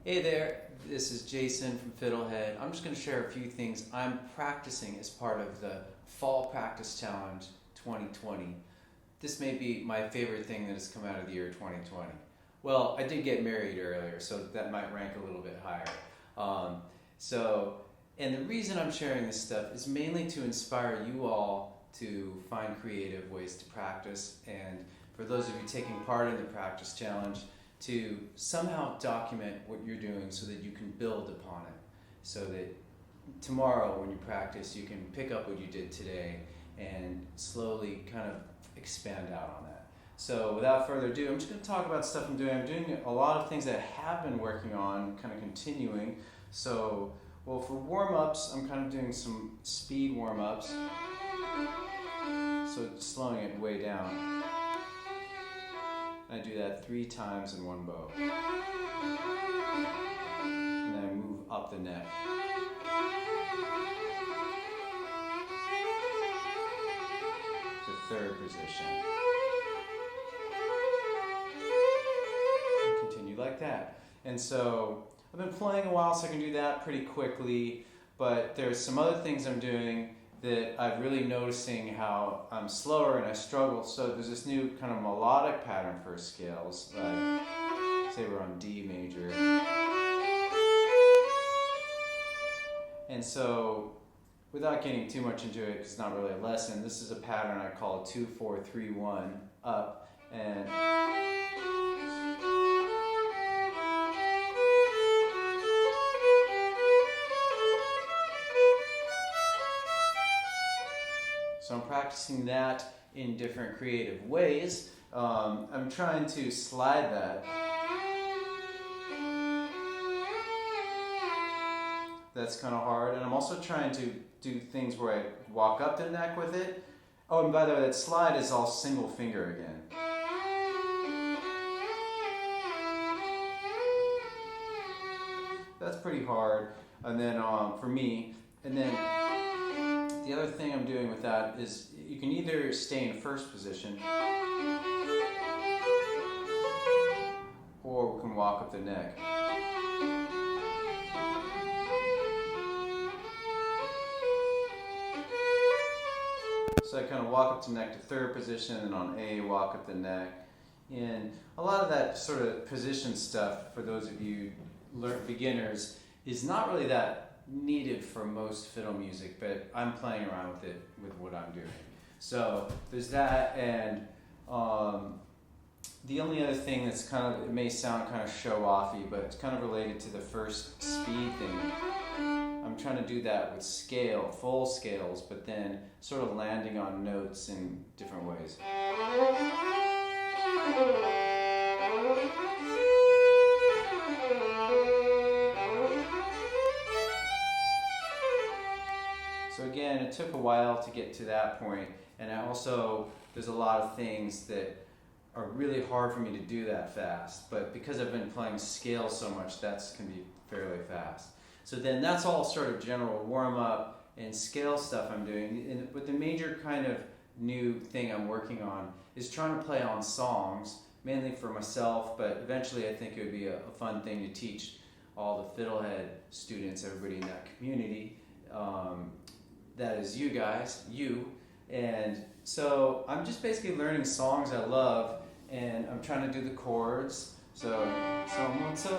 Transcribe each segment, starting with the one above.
Hey there, this is Jason from Fiddlehead. I'm just going to share a few things I'm practicing as part of the Fall Practice Challenge 2020. This may be my favorite thing that has come out of the year 2020. Well, I did get married earlier, so that might rank a little bit higher. And the reason I'm sharing this stuff is mainly to inspire you all to find creative ways to practice, and for those of you taking part in the practice challenge, to somehow document what you're doing so that you can build upon it, so that tomorrow when you practice you can pick up what you did today and slowly kind of expand out on that. So without further ado, I'm just going to talk about stuff I'm doing. I'm doing a lot of things that I have been working on, kind of continuing. So, well, for warm-ups, I'm kind of doing some speed warm-ups, so slowing it way down. I do that 3 times in one bow. And then I move up the neck. To third position. And continue like that. And so I've been playing a while, so I can do that pretty quickly, but there's some other things I'm doing that I'm really noticing how I'm slower and I struggle. So there's this new kind of melodic pattern for scales, like say we're on D major. And so without getting too much into it, because it's not really a lesson, this is a pattern I call 2-4-3-1 up, and so I'm practicing that in different creative ways. I'm trying to slide that. That's kind of hard. And I'm also trying to do things where I walk up the neck with it. Oh, and by the way, that slide is all single finger again. That's pretty hard. And then for me, and then the other thing I'm doing with that is you can either stay in first position or we can walk up the neck. So I kind of walk up the neck to third position, and on A, walk up the neck. And a lot of that sort of position stuff, for those of you beginners, is not really that needed for most fiddle music, but I'm playing around with it with what I'm doing. So there's that, and the only other thing that's kind of, it may sound kind of show-offy, but it's kind of related to the first speed thing. I'm trying to do that with full scales, but then sort of landing on notes in different ways. So again, it took a while to get to that point, and there's a lot of things that are really hard for me to do that fast, but because I've been playing scales so much, that's can be fairly fast. So then that's all sort of general warm-up and scale stuff I'm doing, but the major kind of new thing I'm working on is trying to play on songs, mainly for myself, but eventually I think it would be a fun thing to teach all the Fiddlehead students, everybody in that community. That is you guys, and so I'm just basically learning songs I love, and I'm trying to do the chords. So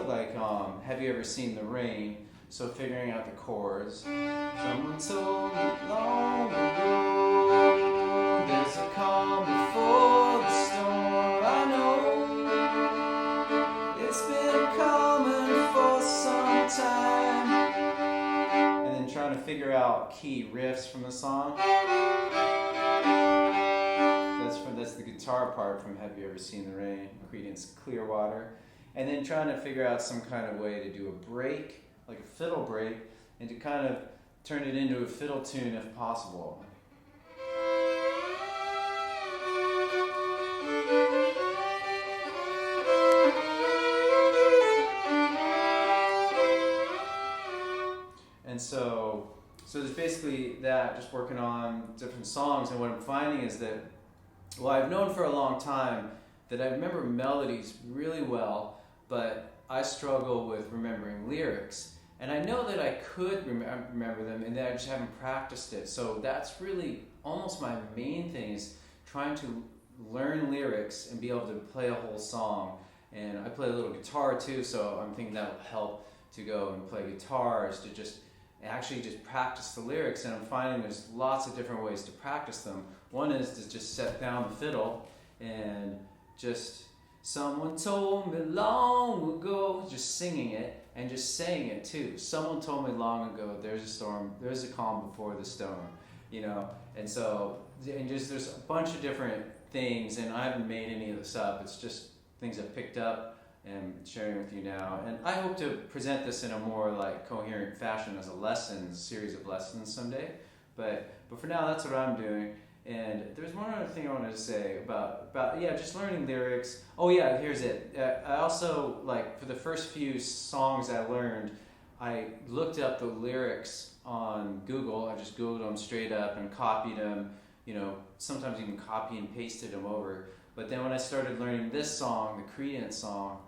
like, have you ever seen the rain? So figuring out the chords. Someone told me long ago, there's a calm before the storm. I know it's been coming for some time. And then trying to figure out key riffs from the song. That's the guitar part from Have You Ever Seen the Rain? Creedence Clearwater. And then trying to figure out some kind of way to do a break, like a fiddle break, and to kind of turn it into a fiddle tune if possible. And so there's basically that, just working on different songs, and what I'm finding is that, well, I've known for a long time that I remember melodies really well, but I struggle with remembering lyrics. And I know that I could remember them, and that I just haven't practiced it. So that's really almost my main thing, is trying to learn lyrics and be able to play a whole song. And I play a little guitar too, so I'm thinking that'll help to go and play guitars, to just actually just practice the lyrics. And I'm finding there's lots of different ways to practice them. One is to just set down the fiddle and just, someone told me long ago, just singing it and just saying it too. Someone told me long ago, there's a storm, there's a calm before the storm, you know. And so, and just there's a bunch of different things, and I haven't made any of this up. It's just things I've picked up and sharing with you now. And I hope to present this in a more like coherent fashion as a lesson, series of lessons someday. But for now, that's what I'm doing. And there's one other thing I wanted to say about yeah, just learning lyrics. Oh yeah, here's it. I also, like, for the first few songs I learned, I looked up the lyrics on Google. I just Googled them straight up and copied them, you know, sometimes even copy and pasted them over. But then when I started learning this song, the Credence song,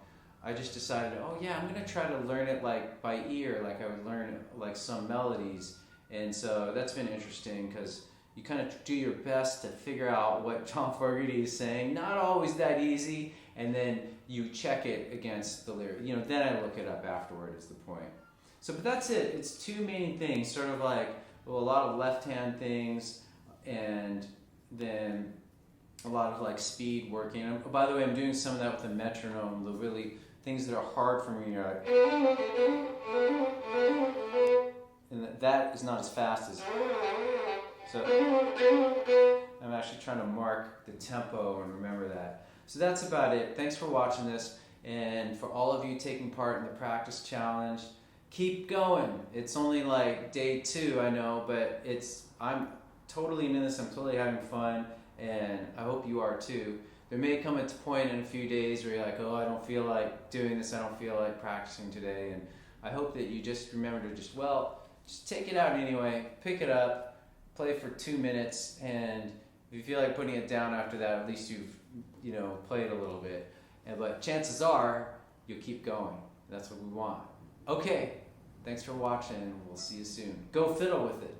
I just decided, oh yeah, I'm gonna try to learn it like by ear, like I would learn like some melodies. And so that's been interesting, because you kind of do your best to figure out what John Fogerty is saying. Not always that easy, and then you check it against the lyric. You know, then I look it up afterward is the point. So, but that's it. It's two main things, sort of like, well, a lot of left-hand things, and then a lot of like speed working. And by the way, I'm doing some of that with the metronome, the really things that are hard for me are like, and that is not as fast as, so I'm actually trying to mark the tempo and remember that. So that's about it. Thanks for watching this, and for all of you taking part in the practice challenge, keep going. It's only like day 2, I know, but I'm totally into this. I'm totally having fun, and I hope you are too. There may come a point in a few days where you're like, oh, I don't feel like doing this, I don't feel like practicing today, and I hope that you just remember to just take it out anyway, pick it up, play for 2 minutes, and if you feel like putting it down after that, at least you've, you know, played a little bit. But chances are, you'll keep going. That's what we want. Okay, thanks for watching, we'll see you soon. Go fiddle with it.